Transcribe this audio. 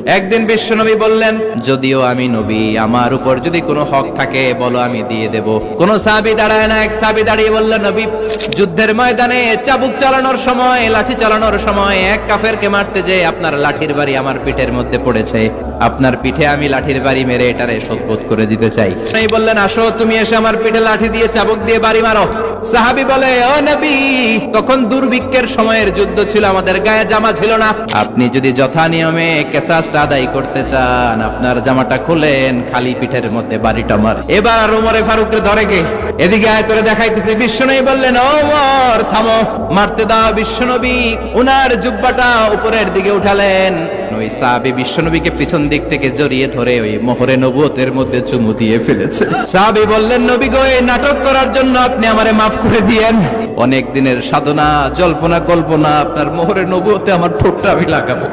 একদিন বিশ্বনবী বললেন, যদিও আমি নবী, আমার উপর যদি কোনো হক থাকে বলো, আমি দিয়ে দেব। কোন সাহাবী দাঁড়ায় না, এক সাহাবী দাঁড়িয়ে বললেন, নবী, যুদ্ধের ময়দানে চাবুক চালানোর সময়, লাঠি চালানোর সময় এক কাফেরকে মারতে যে আপনার লাঠির বাড়ি আমার পিঠের মধ্যে পড়েছে, আপনার পিঠে আমি লাঠির বাড়ি মেরে এটারে শোধবোধ করে দিতে চাই। এই বললেন, আসো তুমি এসে আমার পিঠে লাঠি দিয়ে চাবুক দিয়ে বাড়ি মারো। সাহাবী বলে, ও নবী, তখন দুর্ভিক্ষের সময়ের যুদ্ধ ছিল, আমাদের গায়ে জামা ছিল না, আপনি যদি যথা নিয়মে কেসাসটা আদায় করতে চান, আপনার জামাটা খুলেন, খালি পিঠের মধ্যে বাড়িটা মার। এবার ওমরে ফারুককে ধরে গে এদিকে আয়, তোরে দেখাইতেছে। বিশ্বনবী বললেন, ওমর থামো, মারতে দাও। বিশ্বনবী উনার জুব্বাটা উপরের দিকে উঠালেন। ওই সাহাবী বিশ্বনবীকে পিছন দিক থেকে জড়িয়ে ধরে ওই মোহরে নবুয়তের মধ্যে চুমু দিয়ে ফেলেছে। সাহাবী বললেন, নবী গো, এই নাটক করার জন্য আপনি আমারে মাফ করে দিয়েন। অনেক দিনের সাধনা, জল্পনা কল্পনা, আপনার মোহরে নবুয়তে আমার ঠোঁটটা আমি লাগাবো।